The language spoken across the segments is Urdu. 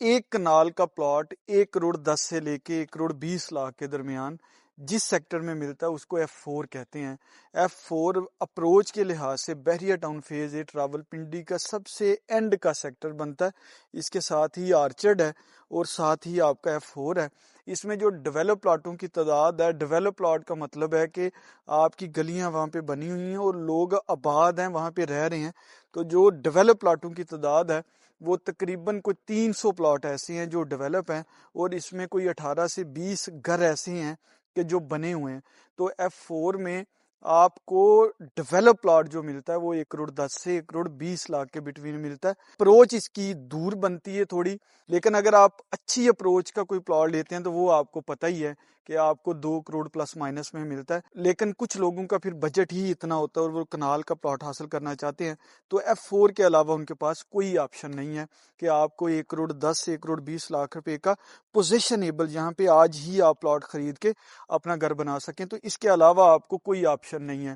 ایک کنال کا پلاٹ 1,10,00,000 سے لے کے 1,20,00,000 کے درمیان جس سیکٹر میں ملتا ہے اس کو F4 کہتے ہیں۔ F4 اپروچ کے لحاظ سے بحریہ ٹاؤن فیز 8 راولپنڈی کا سب سے اینڈ کا سیکٹر بنتا ہے۔ اس کے ساتھ ہی آرچرڈ ہے اور ساتھ ہی آپ کا F4 ہے۔ اس میں جو ڈیولپ پلاٹوں کی تعداد ہے، ڈیولپ پلاٹ کا مطلب ہے کہ آپ کی گلیاں وہاں پہ بنی ہوئی ہیں اور لوگ آباد ہیں، وہاں پہ رہ رہے ہیں۔ تو جو ڈیولپ پلاٹوں کی تعداد ہے وہ تقریباً کوئی 300 پلاٹ ایسے ہیں جو ڈیولپ ہیں، اور اس میں کوئی 18 سے 20 گھر ایسے ہیں کہ جو بنے ہوئے ہیں۔ تو F4 میں آپ کو ڈیولپ پلاٹ جو ملتا ہے وہ 1,10,00,000 سے 1,20,00,000 کے بٹوین ملتا ہے۔ اپروچ اس کی دور بنتی ہے تھوڑی، لیکن اگر آپ اچھی اپروچ کا کوئی پلاٹ لیتے ہیں تو وہ آپ کو پتہ ہی ہے کہ آپ کو 2 کروڑ پلس مائنس میں ملتا ہے۔ لیکن کچھ لوگوں کا پھر بجٹ ہی اتنا ہوتا ہے اور وہ کنال کا پلاٹ حاصل کرنا چاہتے ہیں، تو F4 کے علاوہ ان کے پاس کوئی آپشن نہیں ہے کہ آپ کو 1,10,00,000 سے 1,20,00,000 روپے کا پوزیشنیبل جہاں پہ آج ہی آپ پلاٹ خرید کے اپنا گھر بنا سکیں، تو اس کے علاوہ آپ کو کوئی آپشن نہیں ہے۔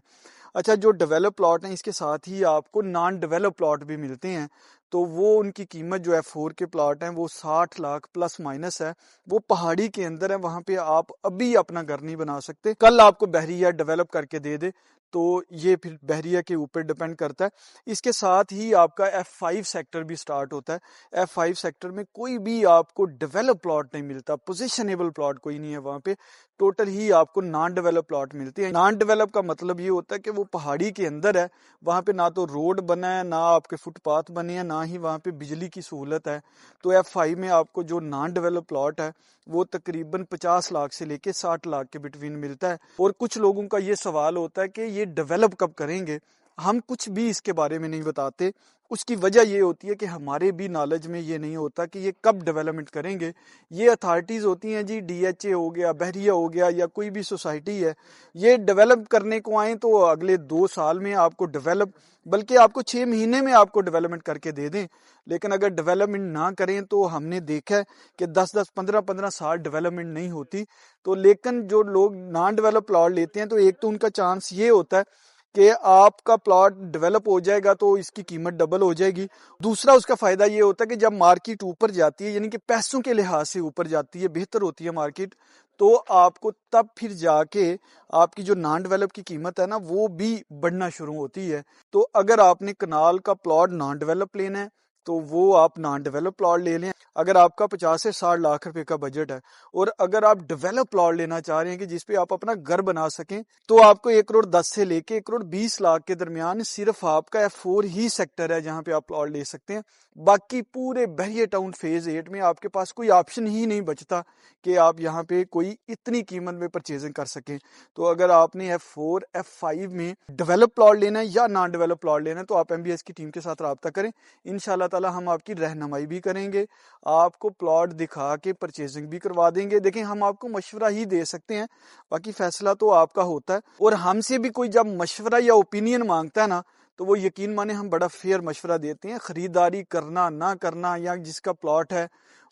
اچھا، جو ڈیولپ پلاٹ ہیں اس کے ساتھ ہی آپ کو نان ڈیولپ پلاٹ بھی ملتے ہیں، تو وہ ان کی قیمت جو F4 کے پلاٹ ہیں وہ 60 لاکھ پلس مائنس ہے۔ وہ پہاڑی کے اندر ہے، وہاں پہ آپ ابھی اپنا گھر نہیں بنا سکتے، کل آپ کو بحریہ ڈیولپ کر کے دے دے تو یہ پھر بحریہ کے اوپر ڈیپینڈ کرتا ہے۔ اس کے ساتھ ہی آپ کا F5 سیکٹر بھی سٹارٹ ہوتا ہے۔ F5 سیکٹر میں کوئی بھی آپ کو ڈیولپ پلاٹ نہیں ملتا، پوزیشنیبل پلاٹ کوئی نہیں ہے وہاں پہ، ٹوٹل ہی آپ کو نان ڈیولپ پلاٹ ملتے ہیں۔ نان ڈیولپ کا مطلب یہ ہوتا ہے کہ وہ پہاڑی کے اندر ہے، وہاں پہ نہ تو روڈ بنا ہے، نہ آپ کے فٹ پاتھ بنے ہیں، نہ ہی وہاں پہ بجلی کی سہولت ہے۔ تو F5 میں آپ کو جو نان ڈیولپ پلاٹ ہے وہ تقریباً 50 لاکھ سے لے کے 60 لاکھ کے بٹوین ملتا ہے۔ اور کچھ لوگوں کا یہ سوال ہوتا ہے کہ یہ ڈیولپ کب کریں گے؟ ہم کچھ بھی اس کے بارے میں نہیں بتاتے۔ اس کی وجہ یہ ہوتی ہے کہ ہمارے بھی نالج میں یہ نہیں ہوتا کہ یہ کب ڈیولپمنٹ کریں گے۔ یہ اتھارٹیز ہوتی ہیں جی، DHA ہو گیا، بحریہ ہو گیا، یا کوئی بھی سوسائٹی ہے، یہ ڈیولپ کرنے کو آئیں تو اگلے 2 سال میں آپ کو ڈیولپ، بلکہ آپ کو 6 مہینے میں آپ کو ڈیولپمنٹ کر کے دے دیں۔ لیکن اگر ڈیولپمنٹ نہ کریں تو ہم نے دیکھا ہے کہ 10 15 سال ڈیولپمنٹ نہیں ہوتی۔ تو لیکن جو لوگ نان ڈیولپ پلاٹ لیتے ہیں تو ایک تو ان کا چانس یہ ہوتا ہے کہ آپ کا پلاٹ ڈیولپ ہو جائے گا تو اس کی قیمت ڈبل ہو جائے گی۔ دوسرا اس کا فائدہ یہ ہوتا ہے کہ جب مارکیٹ اوپر جاتی ہے، یعنی کہ پیسوں کے لحاظ سے اوپر جاتی ہے، بہتر ہوتی ہے مارکیٹ، تو آپ کو تب پھر جا کے آپ کی جو نان ڈیولپ کی قیمت ہے نا وہ بھی بڑھنا شروع ہوتی ہے۔ تو اگر آپ نے کنال کا پلاٹ نان ڈیولپ لینا ہے تو وہ آپ نان ڈیولپ پلاٹ لے لیں۔ اگر آپ کا 50 سے 60 لاکھ روپے کا بجٹ ہے، اور اگر آپ ڈیولپ پلاٹ لینا چاہ رہے ہیں کہ جس پہ آپ اپنا گھر بنا سکیں، تو آپ کو 1,10,00,000 سے لے کے 1,20,00,000 کے درمیان صرف آپ کا F4 ہی سیکٹر ہے جہاں پہ آپ پلاٹ لے سکتے ہیں۔ باقی پورے بحریہ ٹاؤن فیز 8 میں آپ کے پاس کوئی آپشن ہی نہیں بچتا کہ آپ یہاں پہ کوئی اتنی قیمت میں پرچیزنگ کر سکیں۔ تو اگر آپ نے F4 F5 میں ڈیولپ پلاٹ لینا ہے یا نان ڈیولپ پلاٹ لینا ہے تو آپ MBS کی ٹیم کے ساتھ رابطہ کریں، انشاءاللہ تعالی ہم آپ کی رہنمائی بھی کریں گے، آپ کو پلاٹ دکھا کے پرچیزنگ بھی کروا دیں گے۔ دیکھیں، ہم آپ کو مشورہ ہی دے سکتے ہیں، باقی فیصلہ تو آپ کا ہوتا ہے۔ اور ہم سے بھی کوئی جب مشورہ یا اوپینین مانگتا ہے نا تو وہ یقین مانے ہم بڑا فیئر مشورہ دیتے ہیں۔ خریداری کرنا نہ کرنا، یا جس کا پلاٹ ہے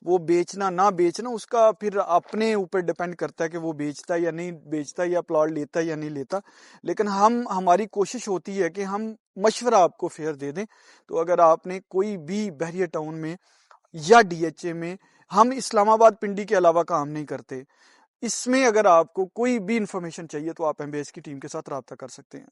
وہ بیچنا نہ بیچنا، اس کا پھر اپنے اوپر ڈیپینڈ کرتا ہے کہ وہ بیچتا ہے یا نہیں بیچتا، یا پلاٹ لیتا ہے یا نہیں لیتا۔ لیکن ہماری کوشش ہوتی ہے کہ ہم مشورہ آپ کو فیئر دے دیں۔ تو اگر آپ نے کوئی بھی بحریہ ٹاؤن میں یا DHA میں، ہم اسلام آباد پنڈی کے علاوہ کام نہیں کرتے، اس میں اگر آپ کو کوئی بھی انفارمیشن چاہیے تو آپ MBS کی ٹیم کے ساتھ رابطہ کر سکتے ہیں۔